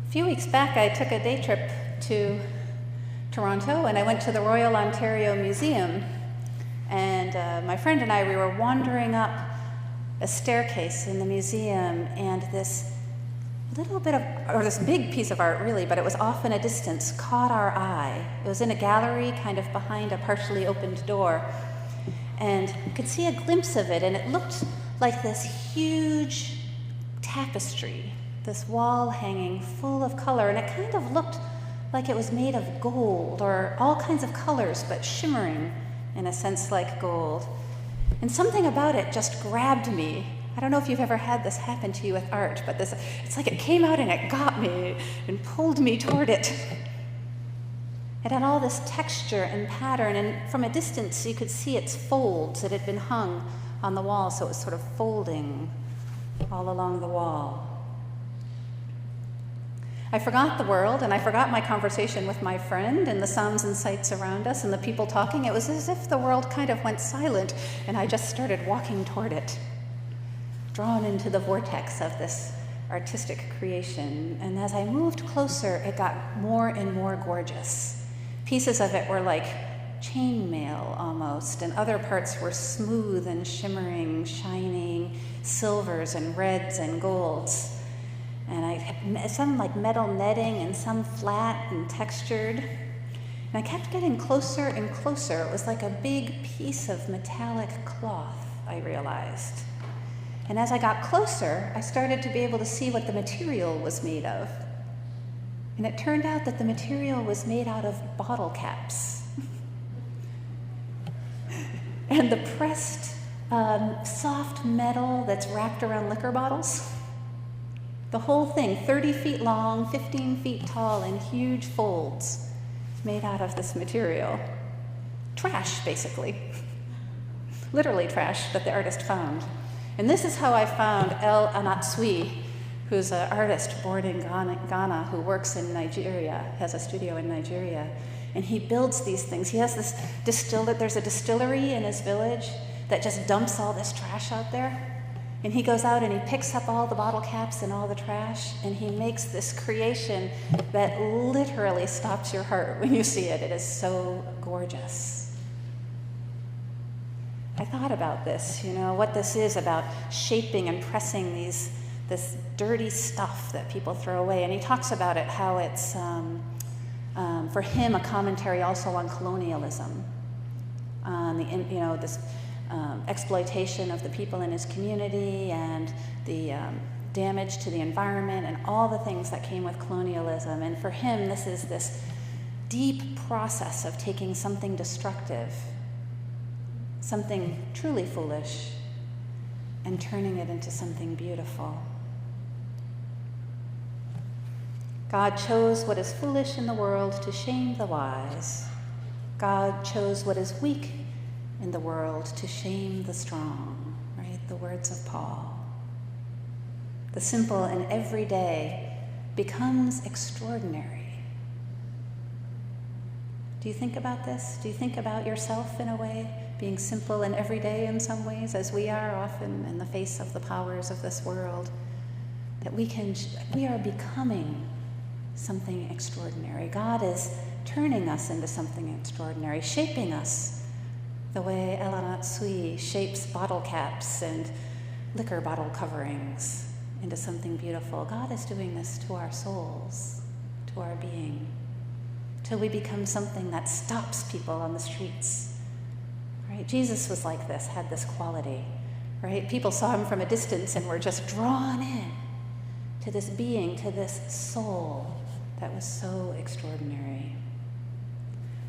A few weeks back, I took a day trip to Toronto, and I went to the Royal Ontario Museum. And my friend and I, we were wandering up a staircase in the museum, and this this big piece of art really, but it was off in a distance, caught our eye. It was in a gallery kind of behind a partially opened door. And you could see a glimpse of it, and it looked like this huge tapestry, this wall hanging full of color, and it kind of looked like it was made of gold or all kinds of colors, but shimmering in a sense like gold. And something about it just grabbed me. I don't know if you've ever had this happen to you with art, but it's like it came out and it got me and pulled me toward it. It had all this texture and pattern, and from a distance you could see its folds. It had been hung on the wall, so it was sort of folding all along the wall. I forgot the world, and I forgot my conversation with my friend and the sounds and sights around us and the people talking. It was as if the world kind of went silent, and I just started walking toward it, drawn into the vortex of this artistic creation. And as I moved closer, it got more and more gorgeous. Pieces of it were like chainmail almost, and other parts were smooth and shimmering, shining silvers and reds and golds. And I had some like metal netting and some flat and textured. And I kept getting closer and closer. It was like a big piece of metallic cloth, I realized. And as I got closer, I started to be able to see what the material was made of. And it turned out that the material was made out of bottle caps. And the pressed, soft metal that's wrapped around liquor bottles. The whole thing, 30 feet long, 15 feet tall, and huge folds made out of this material. Trash, basically. Literally trash that the artist found. And this is how I found El Anatsui, who's an artist born in Ghana who works in Nigeria, has a studio in Nigeria. And he builds these things. He has this there's a distillery in his village that just dumps all this trash out there. And he goes out and he picks up all the bottle caps and all the trash, and he makes this creation that literally stops your heart when you see it. It is so gorgeous. I thought about this, what this is about shaping and pressing this dirty stuff that people throw away. And he talks about it, how it's, for him, a commentary also on colonialism, on this exploitation of the people in his community and the damage to the environment and all the things that came with colonialism. And for him, this is this deep process of taking something destructive, something truly foolish, and turning it into something beautiful. God chose what is foolish in the world to shame the wise. God chose what is weak in the world to shame the strong, right? The words of Paul. The simple and everyday becomes extraordinary. Do you think about this? Do you think about yourself in a way, being simple and everyday in some ways, as we are often in the face of the powers of this world? That we are becoming something extraordinary. God is turning us into something extraordinary, shaping us the way El Anatsui shapes bottle caps and liquor bottle coverings into something beautiful. God is doing this to our souls, to our being, till we become something that stops people on the streets. Right? Jesus was like this, had this quality. Right? People saw him from a distance and were just drawn in to this being, to this soul that was so extraordinary.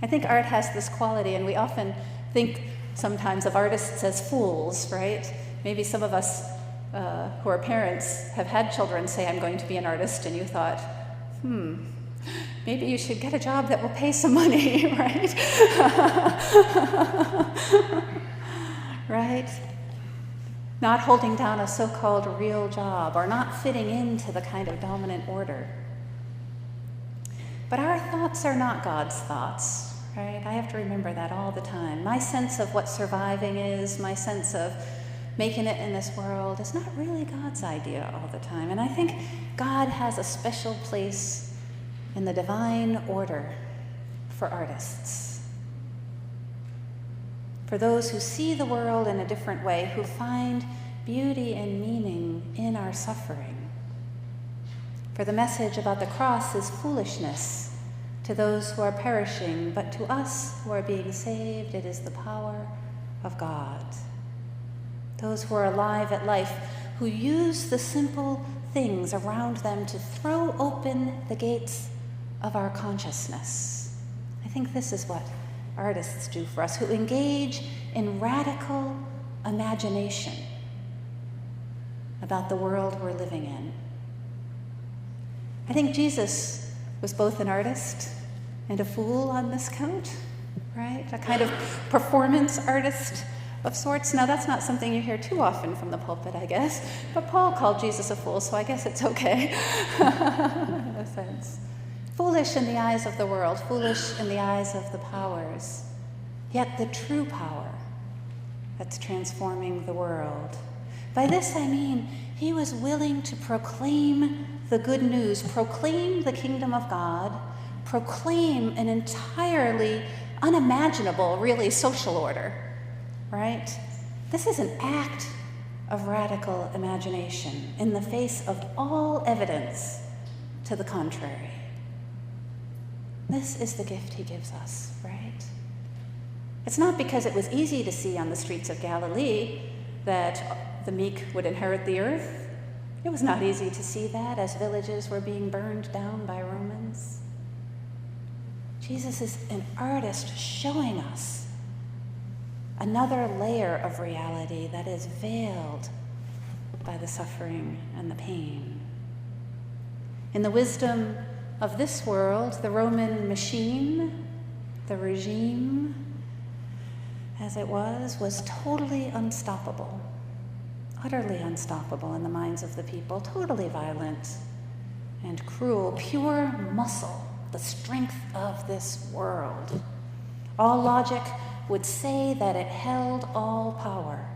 I think art has this quality, and we often think sometimes of artists as fools, right? Maybe some of us who are parents have had children say, I'm going to be an artist, and you thought, maybe you should get a job that will pay some money, right? Right? Not holding down a so-called real job, or not fitting into the kind of dominant order. But our thoughts are not God's thoughts. Right? I have to remember that all the time. My sense of what surviving is, my sense of making it in this world is not really God's idea all the time. And I think God has a special place in the divine order for artists. For those who see the world in a different way, who find beauty and meaning in our suffering. For the message about the cross is foolishness to those who are perishing, but to us who are being saved, it is the power of God. Those who are alive at life, who use the simple things around them to throw open the gates of our consciousness. I think this is what artists do for us, who engage in radical imagination about the world we're living in. I think Jesus was both an artist and a fool on this count, right? A kind of performance artist of sorts. Now, that's not something you hear too often from the pulpit, I guess, but Paul called Jesus a fool, so I guess it's okay in a sense. Foolish in the eyes of the world, foolish in the eyes of the powers, yet the true power that's transforming the world. By this I mean he was willing to proclaim the good news, proclaim the kingdom of God, proclaim an entirely unimaginable, really, social order, right? This is an act of radical imagination in the face of all evidence to the contrary. This is the gift he gives us, right? It's not because it was easy to see on the streets of Galilee that the meek would inherit the earth. It was not easy to see that as villages were being burned down by Romans. Jesus is an artist showing us another layer of reality that is veiled by the suffering and the pain. In the wisdom of this world, the Roman machine, the regime, as it was totally unstoppable, utterly unstoppable in the minds of the people, totally violent and cruel, pure muscle, the strength of this world. All logic would say that it held all power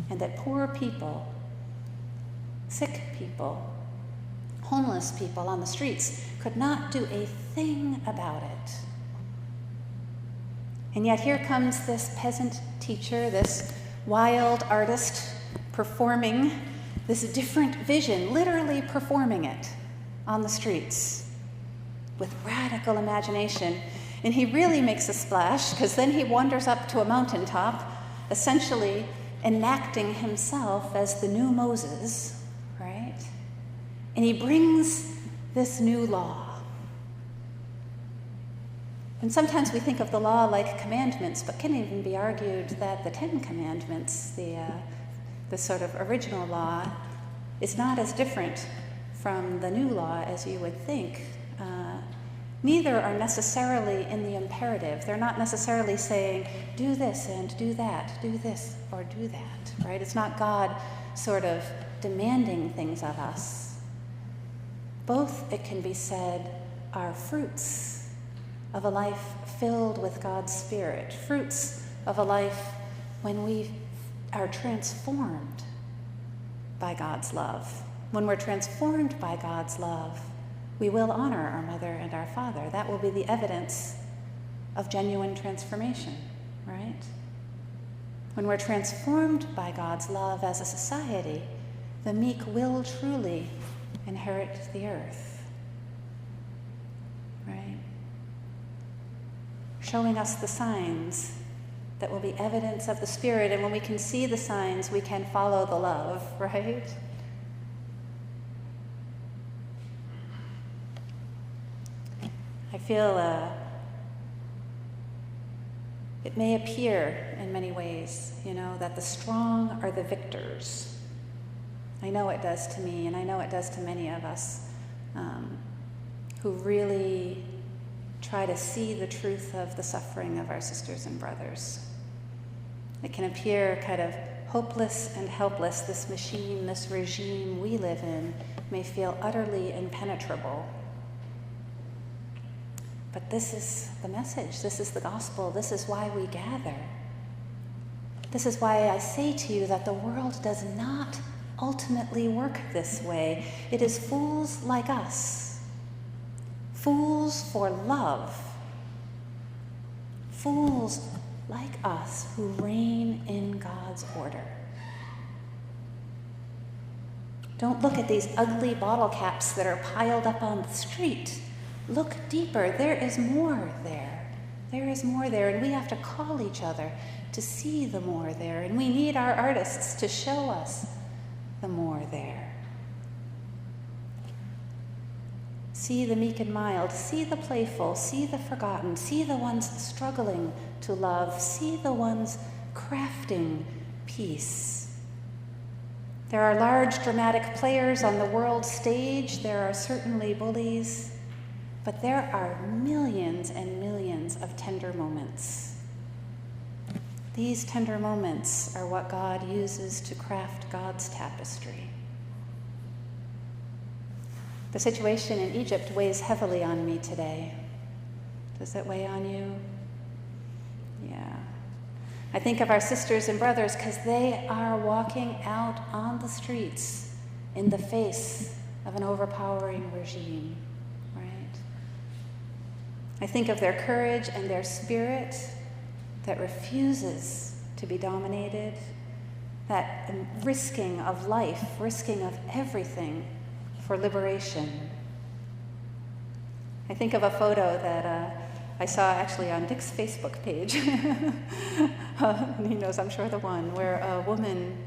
and that poor people, sick people, homeless people on the streets could not do a thing about it. And yet here comes this peasant teacher, this wild artist, performing this different vision, literally performing it on the streets with radical imagination. And he really makes a splash, because then he wanders up to a mountaintop, essentially enacting himself as the new Moses, right? And he brings this new law. And sometimes we think of the law like commandments, but can even be argued that the 10 Commandments, the sort of original law, is not as different from the new law as you would think. Neither are necessarily in the imperative. They're not necessarily saying, do this and do that, do this or do that, right? It's not God sort of demanding things of us. Both, it can be said, are fruits of a life filled with God's Spirit, fruits of a life when we are transformed by God's love. When we're transformed by God's love, we will honor our mother and our father. That will be the evidence of genuine transformation, right? When we're transformed by God's love as a society, the meek will truly inherit the earth, right? Showing us the signs that will be evidence of the Spirit, and when we can see the signs, we can follow the love, right? I feel it may appear in many ways, that the strong are the victors. I know it does to me, and I know it does to many of us who really try to see the truth of the suffering of our sisters and brothers. It can appear kind of hopeless and helpless. This machine, this regime we live in may feel utterly impenetrable. But this is the message. This is the gospel. This is why we gather. This is why I say to you that the world does not ultimately work this way. It is fools like us, fools for love, fools like us who reign in God's order. Don't look at these ugly bottle caps that are piled up on the street. Look deeper. There is more there. There is more there, and we have to call each other to see the more there, and we need our artists to show us the more there. See the meek and mild, see the playful, see the forgotten, see the ones struggling to love, see the ones crafting peace. There are large dramatic players on the world stage. There are certainly bullies, but there are millions and millions of tender moments. These tender moments are what God uses to craft God's tapestry. The situation in Egypt weighs heavily on me today. Does it weigh on you? Yeah. I think of our sisters and brothers because they are walking out on the streets in the face of an overpowering regime, right? I think of their courage and their spirit that refuses to be dominated, that risking of life, risking of everything for liberation. I think of a photo that I saw actually on Dick's Facebook page, and he knows, I'm sure, the one, where a woman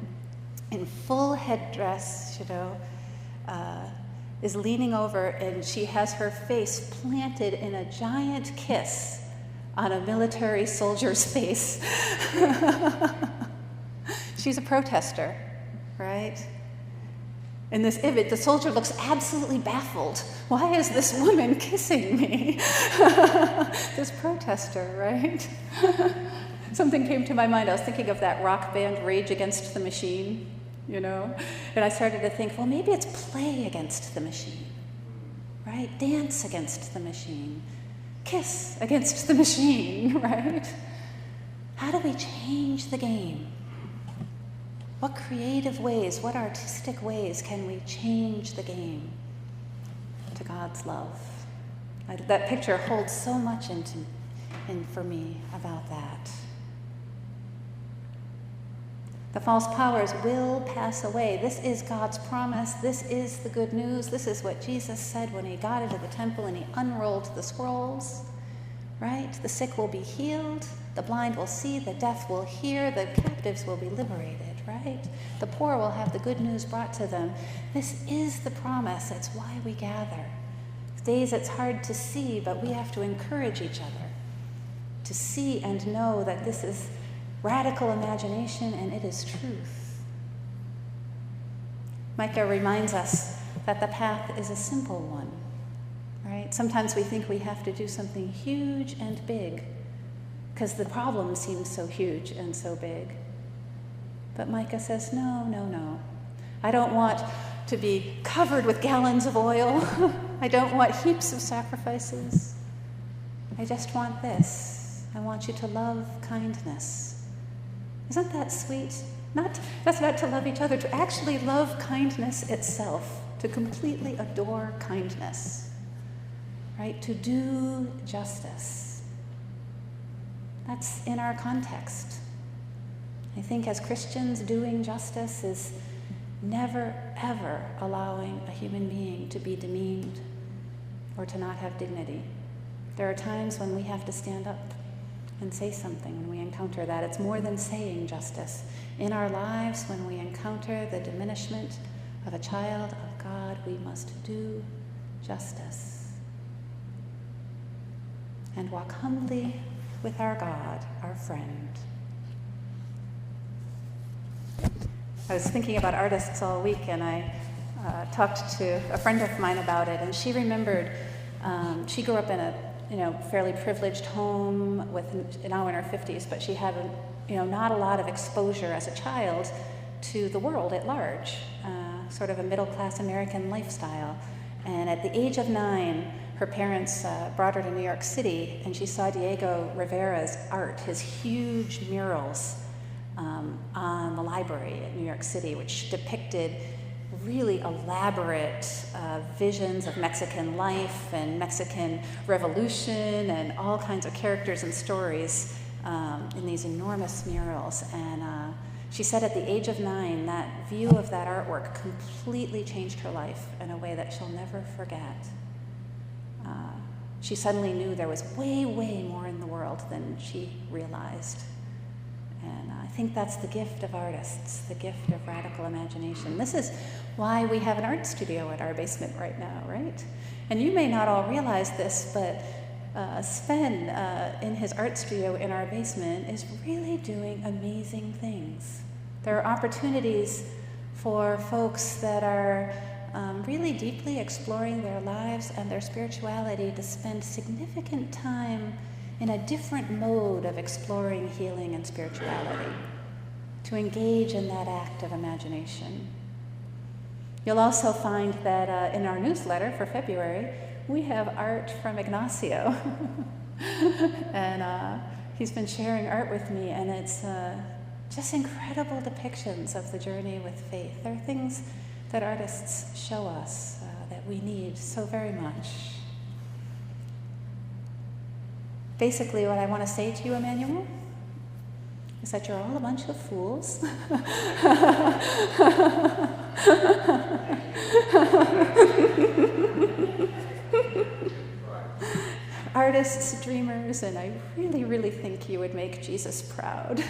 in full headdress, is leaning over, and she has her face planted in a giant kiss on a military soldier's face. She's a protester, right? In this image, the soldier looks absolutely baffled. Why is this woman kissing me? This protester, right? Something came to my mind. I was thinking of that rock band Rage Against the Machine, And I started to think, well, maybe it's play against the machine, right? Dance against the machine. Kiss against the machine, right? How do we change the game? What creative ways, what artistic ways can we change the game to God's love? That picture holds so much for me about that. The false powers will pass away. This is God's promise. This is the good news. This is what Jesus said when he got into the temple and he unrolled the scrolls, right? The sick will be healed. The blind will see. The deaf will hear. The captives will be liberated, right? The poor will have the good news brought to them. This is the promise. It's why we gather. Days it's hard to see, but we have to encourage each other to see and know that this is radical imagination, and it is truth. Micah reminds us that the path is a simple one, right? Sometimes we think we have to do something huge and big because the problem seems so huge and so big. But Micah says, no. I don't want to be covered with gallons of oil. I don't want heaps of sacrifices. I just want this. I want you to love kindness. Isn't that sweet? That's not to love each other, to actually love kindness itself, to completely adore kindness, right? To do justice. That's in our context. I think as Christians, doing justice is never, ever allowing a human being to be demeaned or to not have dignity. There are times when we have to stand up and say something when we encounter that. It's more than saying justice. In our lives, when we encounter the diminishment of a child of God, we must do justice and walk humbly with our God, our friend. I was thinking about artists all week, and I talked to a friend of mine about it, and she remembered she grew up in a fairly privileged home with, now in her 50s, but she had, not a lot of exposure as a child to the world at large, sort of a middle-class American lifestyle. And at the age of 9, her parents brought her to New York City, and she saw Diego Rivera's art, his huge murals on the library at New York City, which depicted really elaborate visions of Mexican life and Mexican revolution and all kinds of characters and stories in these enormous murals. And she said at the age of 9, that view of that artwork completely changed her life in a way that she'll never forget. She suddenly knew there was way, way more in the world than she realized. And I think that's the gift of artists, the gift of radical imagination. This is why we have an art studio at our basement right now, right? And you may not all realize this, but Sven, in his art studio in our basement, is really doing amazing things. There are opportunities for folks that are really deeply exploring their lives and their spirituality to spend significant time in a different mode of exploring healing and spirituality, to engage in that act of imagination. You'll also find that in our newsletter for February, we have art from Ignacio. And he's been sharing art with me, and it's just incredible depictions of the journey with faith. There are things that artists show us that we need so very much. Basically, what I want to say to you, Emmanuel, is that you're all a bunch of fools. Artists, dreamers, and I really, really think you would make Jesus proud.